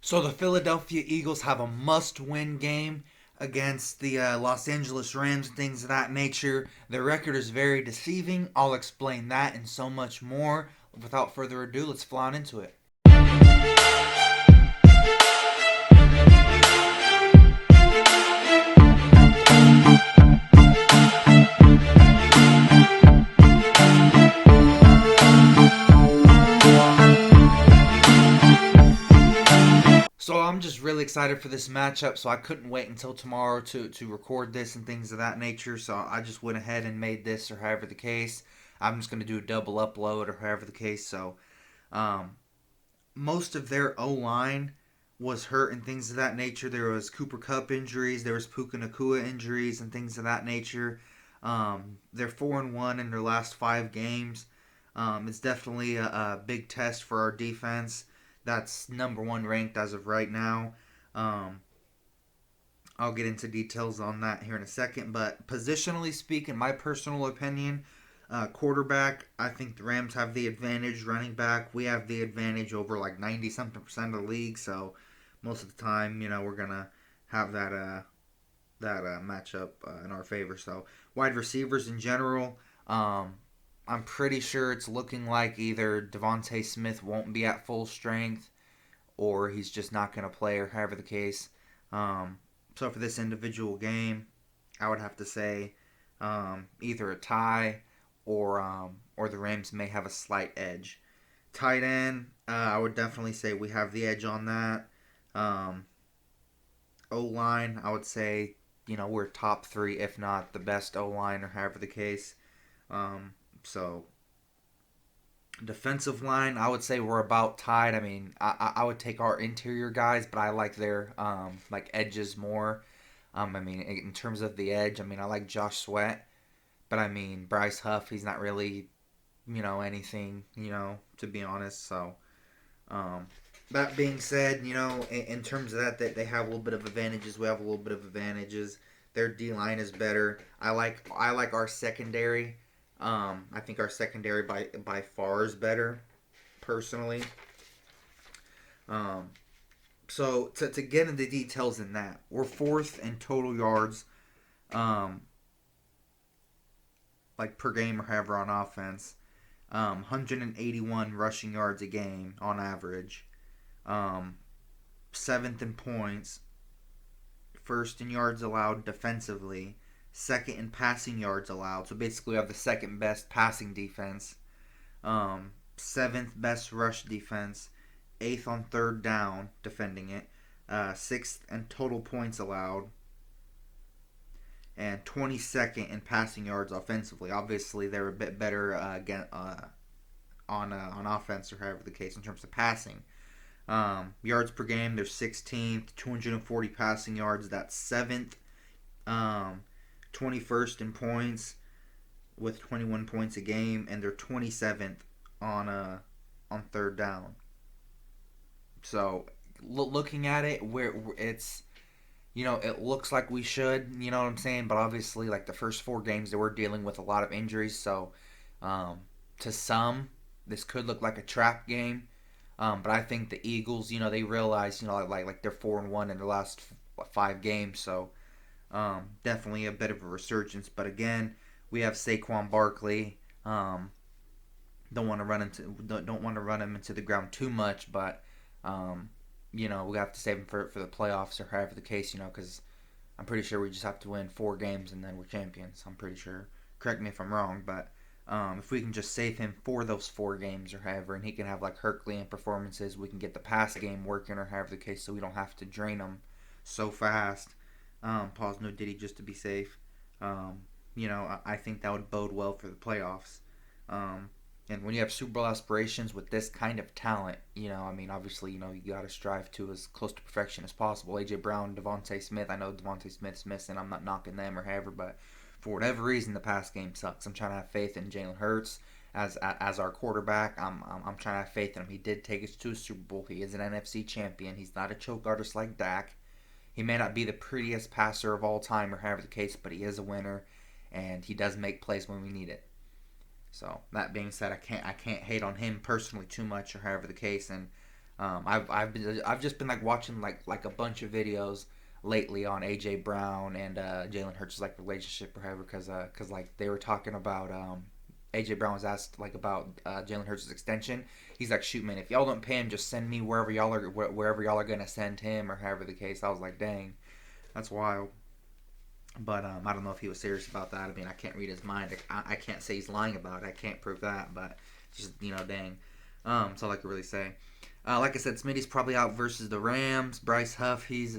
So the Philadelphia Eagles have a must-win game against the Los Angeles Rams and things of that nature. Their record is very deceiving. I'll explain that and so much more. Without further ado, let's fly on into it. So I'm just really excited for this matchup. So I couldn't wait until tomorrow to record this and things of that nature. So I just went ahead and made this, or however the case. I'm just gonna do a double upload, or however the case. So um, most of their O line was hurt and things of that nature. There was Cooper Cup injuries, there was Puka Nakua injuries and things of that nature. They're 4-1 in their last 5 games. It's definitely a big test for our defense. That's number one ranked as of right now. Um, I'll get into details on that here in a second. But positionally speaking, my personal opinion, quarterback, I think the Rams have the advantage. Running back, we have the advantage over like 90 something percent of the league. So most of the time, we're gonna have that matchup in our favor. So wide receivers in general, I'm pretty sure it's looking like either Devontae Smith won't be at full strength, or he's just not going to play, or however the case. Um, so for this individual game, I would have to say either a tie, or the Rams may have a slight edge. Tight end, I would definitely say we have the edge on that. Um, O line, I would say we're top three, if not the best O line, or however the case. So defensive line, I would say we're about tied. I mean, I would take our interior guys, but I like their like edges more. I mean, in terms of the edge, I mean, I like Josh Sweat, but I mean Bryce Huff, he's not really anything to be honest. So um, that being said, in terms of that, they have a little bit of advantages. We have a little bit of advantages. Their D line is better. I like our secondary. I think our secondary by far is better, personally. Um, so to get into the details in that, we're fourth in total yards, um, like per game or however on offense. 181 rushing yards a game on average. Um, seventh in points. First in yards allowed defensively. Second in passing yards allowed. So basically, we have the second best passing defense. Seventh best rush defense. Eighth on third down, defending it. Sixth in total points allowed. And 22nd in passing yards offensively. Obviously, they're a bit better on offense, or however the case, in terms of passing. Yards per game, they're 16th, 240 passing yards. That's 7th. 21st in points with 21 points a game, and they're 27th on third down. So looking at it, where it's it looks like we should, you know what I'm saying, but obviously like the first 4 games they were dealing with a lot of injuries, so um, to some this could look like a trap game. But I think the Eagles, they realize, like they're 4-1 in their last 5 games, so definitely a bit of a resurgence. But again, we have Saquon Barkley. Don't want to run him into the ground too much, but we have to save him for the playoffs, or however the case, because I'm pretty sure we just have to win 4 games and then we're champions. I'm pretty sure. Correct me if I'm wrong, but if we can just save him for those 4 games or however, and he can have like Herculean performances, we can get the pass game working, or however the case, so we don't have to drain him so fast. Pause no Diddy just to be safe. I think that would bode well for the playoffs. Um, and when you have Super Bowl aspirations with this kind of talent, I mean, obviously, you got to strive to as close to perfection as possible. AJ Brown, Devontae Smith. I know Devontae Smith's missing. I'm not knocking them or however, but for whatever reason, the past game sucks. I'm trying to have faith in Jalen Hurts as our quarterback. I'm trying to have faith in him. He did take us to a Super Bowl. He is an NFC champion. He's not a choke artist like Dak. He may not be the prettiest passer of all time, or however the case, but he is a winner, and he does make plays when we need it. So that being said, I can't hate on him personally too much, or however the case, and I've just been like watching like a bunch of videos lately on AJ Brown and Jalen Hurts' like relationship or whatever, because like they were talking about AJ Brown was asked like about Jalen Hurts' extension. He's like, shoot, man, if y'all don't pay him, just send me wherever y'all are gonna send him or however the case. I was like, dang, that's wild. But I don't know if he was serious about that. I mean, I can't read his mind. I can't say he's lying about it. I can't prove that. But just dang. That's all I could really say. Like I said, Smitty's probably out versus the Rams. Bryce Huff, he's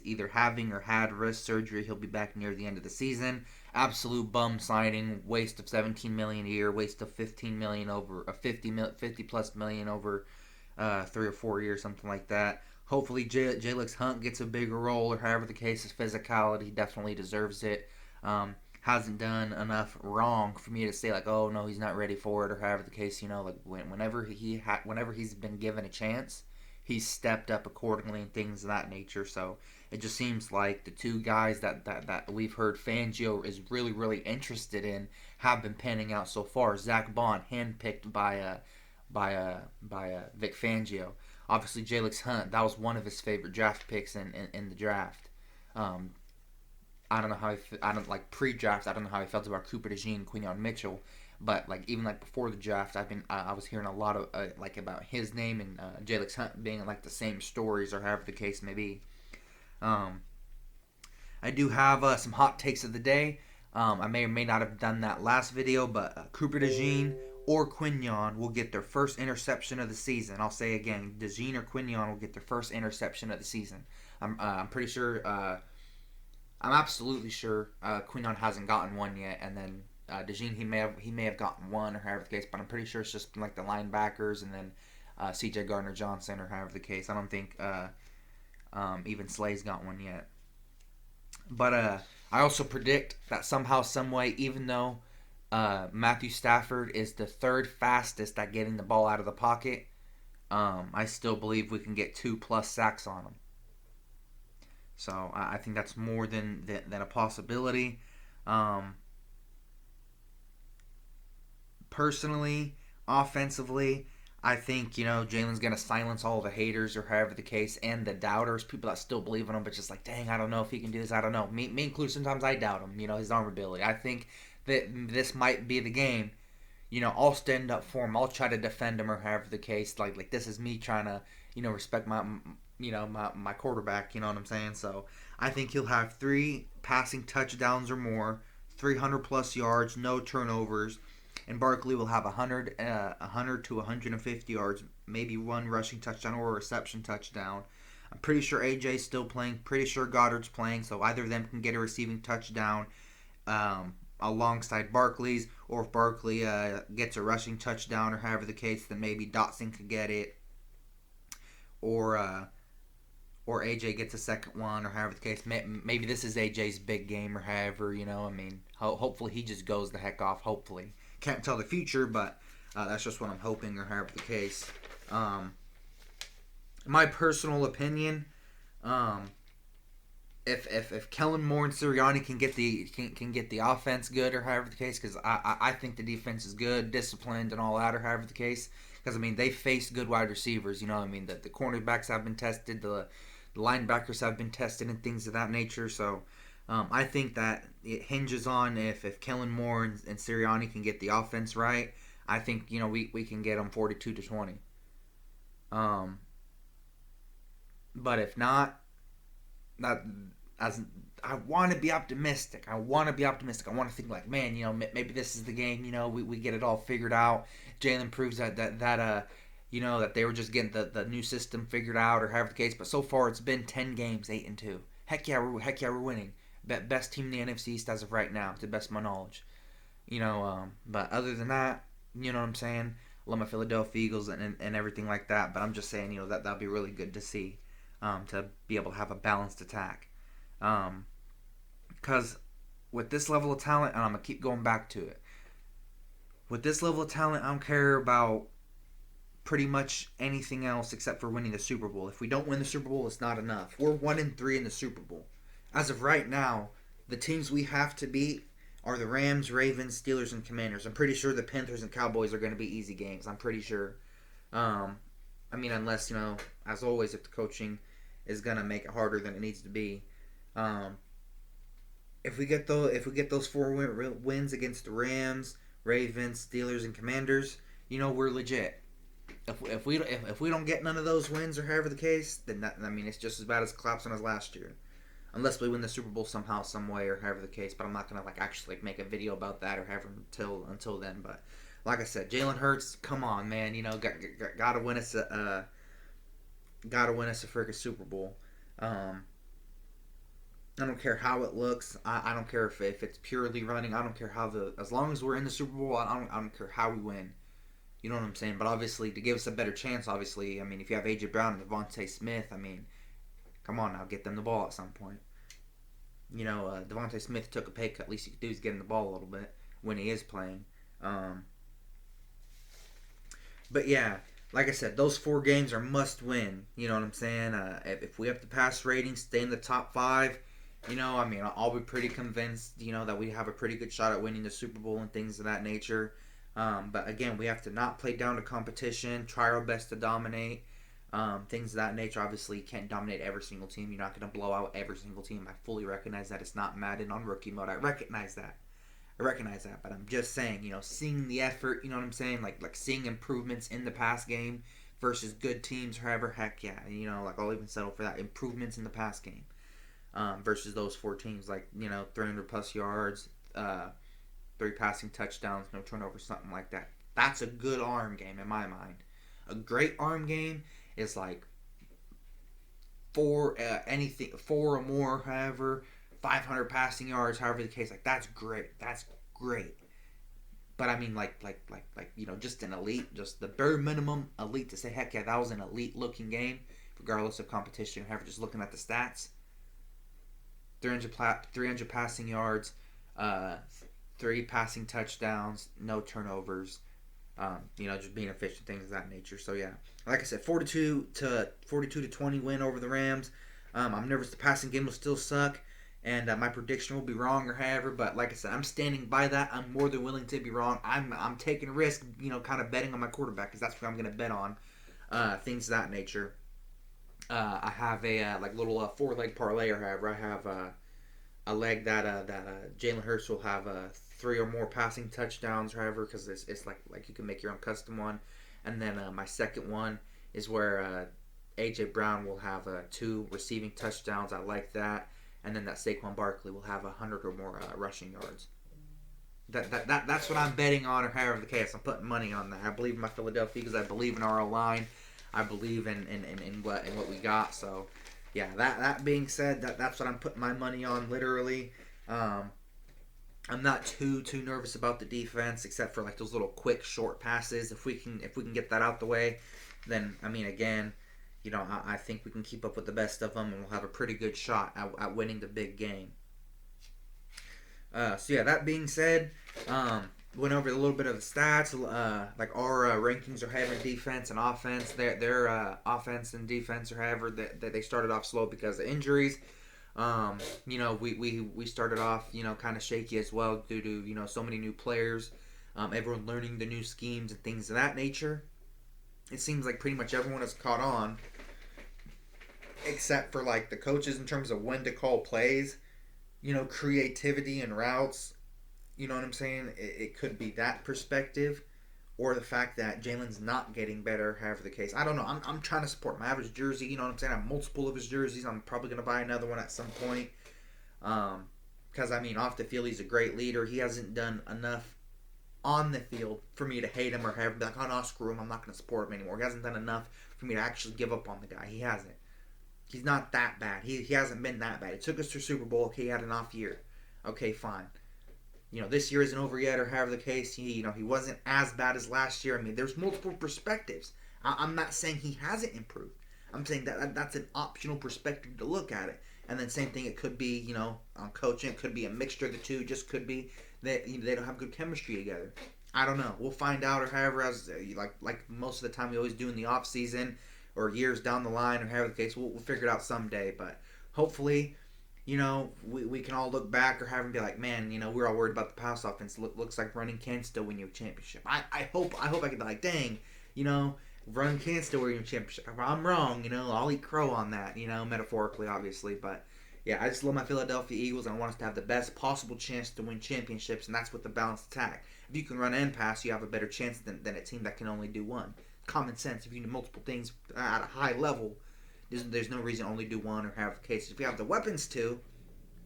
either having or had wrist surgery. He'll be back near the end of the season. Absolute bum signing. Waste of 17 million a year. Waste of 15 million over a 50 plus million over 3 or 4 years, something like that. Hopefully, Jalens Hunt gets a bigger role, or however the case. His physicality definitely deserves it. Hasn't done enough wrong for me to say like, oh no, he's not ready for it, or however the case. Like whenever he's been given a chance, he's stepped up accordingly and things of that nature. So it just seems like the two guys that we've heard Fangio is really interested in have been panning out so far. Zach Bond, handpicked by Vic Fangio. Obviously, Jalix Hunt, that was one of his favorite draft picks in the draft. Um, I don't know how I don't like pre-draft. I don't know how he felt about Cooper DeJean, Quinion Mitchell, but like even like before the draft, I was hearing a lot of like about his name and Jalix Hunt being like the same stories or however the case may be. Um, I do have some hot takes of the day. I may or may not have done that last video, but Cooper DeJean or Quinion will get their first interception of the season. I'll say again, DeJean or Quinion will get their first interception of the season. I'm pretty sure. I'm absolutely sure Quinion hasn't gotten one yet, and then DeJean he may have gotten one or however the case, but I'm pretty sure it's just like the linebackers and then C.J. Gardner Johnson or however the case. I don't think even Slay's got one yet. But I also predict that somehow, some way, even though Matthew Stafford is the third fastest at getting the ball out of the pocket, I still believe we can get 2+ sacks on him. So I think that's more than a possibility. Personally, offensively, I think Jalen's gonna silence all the haters or however the case, and the doubters, people that still believe in him, but just like, dang, I don't know if he can do this. I don't know. Me included. Sometimes I doubt him. His arm ability. I think that this might be the game. I'll stand up for him. I'll try to defend him or however the case. Like this is me trying to respect my quarterback. You know what I'm saying? So I think he'll have 3 passing touchdowns or more, 300+ yards, no turnovers, and Barkley will have 100 to 150 yards, maybe 1 rushing touchdown or a reception touchdown. I'm pretty sure AJ's still playing. Pretty sure Goddard's playing. So either of them can get a receiving touchdown alongside Barkley's, or if Barkley gets a rushing touchdown or however the case, then maybe Dotson could get it, or AJ gets a second one or however the case. Maybe this is AJ's big game or however. Hopefully he just goes the heck off. Hopefully, can't tell the future, but that's just what I'm hoping or however the case. My personal opinion, if Kellen Moore and Sirianni can get the offense good or however the case, because I think the defense is good, disciplined, and all that or however the case. Because they face good wide receivers. The cornerbacks have been tested, the linebackers have been tested, and things of that nature. So I think that it hinges on if Kellen Moore and Sirianni can get the offense right. I think we can get them 42-20. But if not, that as I want to be optimistic. I want to think like, man, maybe this is the game. We get it all figured out. Jalen proves that that they were just getting the new system figured out or however the case. But so far, it's been 10 games, 8-2. Heck yeah, we're winning. Best team in the NFC East as of right now, to the best of my knowledge. But other than that, you know what I'm saying? I love my Philadelphia Eagles and everything like that. But I'm just saying, that'd be really good to see, to be able to have a balanced attack. Because with this level of talent, and I'm going to keep going back to it, with this level of talent, I don't care about pretty much anything else except for winning the Super Bowl. If we don't win the Super Bowl, it's not enough. We're 1-3 in the Super Bowl. As of right now, the teams we have to beat are the Rams, Ravens, Steelers, and Commanders. I'm pretty sure the Panthers and Cowboys are going to be easy games. I'm pretty sure. I mean, unless, as always, if the coaching is gonna make it harder than it needs to be. Um, if we get those four wins against the Rams, Ravens, Steelers, and Commanders, we're legit. If we don't get none of those wins or however the case, then I mean it's just as bad as collapsing as last year. Unless we win the Super Bowl somehow, some way, or however the case. But I'm not gonna actually make a video about that or have until then. But like I said, Jalen Hurts, come on, man. Gotta win us a freaking Super Bowl. Um, I don't care how it looks. I don't care if it's purely running. I don't care as long as we're in the Super Bowl. I don't care how we win. You know what I'm saying? But obviously, to give us a better chance, obviously, I mean, if you have AJ Brown and Devontae Smith, I mean, come on now, get them the ball at some point. Devontae Smith took a pay cut. At least you could do is get him the ball a little bit when he is playing. But yeah, like I said, those four games are must win. You know what I'm saying? If we have the pass rating, stay in the top five. I mean, I'll be pretty convinced. That we have a pretty good shot at winning the Super Bowl and things of that nature. But again, we have to not play down to competition. Try our best to dominate. Things of that nature. Obviously, you can't dominate every single team. You're not going to blow out every single team. I fully recognize that. It's not Madden on rookie mode. I recognize that. But I'm just saying, seeing the effort, you know what I'm saying? Like seeing improvements in the pass game versus good teams, however, heck yeah. I'll even settle for that. Improvements in the pass game versus those four teams, 300 plus yards, 3 passing touchdowns, no turnovers, something like that. That's a good arm game in my mind. A great arm game is like four or more, however, 500 passing yards, however the case. That's great. That's great. But I mean, just an elite, just the bare minimum elite to say, heck yeah, that was an elite looking game, regardless of competition. However, just looking at the stats, 300 passing yards, 3 passing touchdowns, no turnovers. Just being efficient, things of that nature. So yeah, like I said, 42 to 20 win over the Rams. I'm nervous the passing game will still suck, and my prediction will be wrong or however. But like I said, I'm standing by that. I'm more than willing to be wrong. I'm taking a risk, kind of betting on my quarterback because that's what I'm going to bet on. Things of that nature. I have a little 4-leg parlay or however. I have a leg that Jalen Hurts will have 3 or more passing touchdowns, however, because it's like you can make your own custom one. And then my second one is where AJ Brown will have 2 receiving touchdowns. I like that. And then that Saquon Barkley will have 100 or more rushing yards. That's what I'm betting on, or however the case. I'm putting money on that. I believe in my Philadelphia because I believe in our line. I believe in what we got. So yeah, that being said, that's what I'm putting my money on, literally. I'm not too nervous about the defense, except for those little quick short passes. If we can get that out the way, then I mean, again, I think we can keep up with the best of them, and we'll have a pretty good shot at winning the big game. So yeah, that being said, went over a little bit of the stats. Our rankings are having defense and offense. Their offense and defense are however that they started off slow because of injuries. We started off, kind of shaky as well due to, so many new players, everyone learning the new schemes and things of that nature. It seems like pretty much everyone has caught on, except for the coaches in terms of when to call plays, creativity and routes. You know what I'm saying? It could be that perspective, or the fact that Jalen's not getting better, however the case. I don't know. I'm trying to support my average jersey. You know what I'm saying? I have multiple of his jerseys. I'm probably going to buy another one at some point. Because, I mean, off the field, he's a great leader. He hasn't done enough on the field for me to hate him or have be like, oh, no, screw him. I'm not going to support him anymore. He hasn't done enough for me to actually give up on the guy. He hasn't. He's not that bad. He hasn't been that bad. He took us to Super Bowl. Okay, he had an off year. Okay, fine. This year isn't over yet, or however the case. He wasn't as bad as last year. I mean, there's multiple perspectives. I'm not saying he hasn't improved. I'm saying that's an optional perspective to look at it. And then same thing, it could be, on coaching. It could be a mixture of the two. Just could be that they don't have good chemistry together. I don't know. We'll find out, or however, as like most of the time we always do in the off season, or years down the line, or however the case. We'll figure it out someday. But hopefully, we can all look back or have and be like, man, we're all worried about the pass offense. Looks like running can still win you a championship. I hope I can be like, dang, Run can still win your championship. If I'm wrong, I'll eat crow on that, metaphorically, obviously. But yeah, I just love my Philadelphia Eagles, and I want us to have the best possible chance to win championships, and that's with the balanced attack. If you can run and pass, you have a better chance than a team that can only do one. Common sense. If you do multiple things at a high level, there's no reason to only do one or have the case. If you have the weapons to,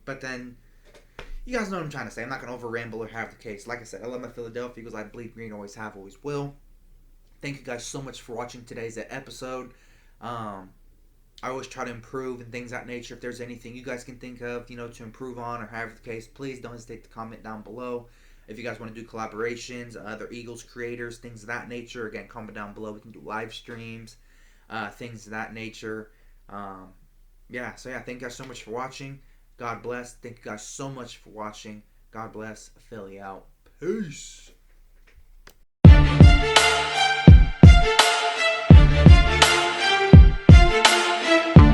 but then you guys know what I'm trying to say. I'm not going to over ramble or have the case. Like I said, I love my Philadelphia Eagles. I bleed green, always have, always will. Thank you guys so much for watching today's episode. I always try to improve and things of that nature. If there's anything you guys can think of, to improve on or however the case, please don't hesitate to comment down below. If you guys want to do collaborations, other Eagles creators, things of that nature, again, comment down below. We can do live streams, things of that nature. So thank you guys so much for watching. God bless. Thank you guys so much for watching. God bless. Philly out. Peace.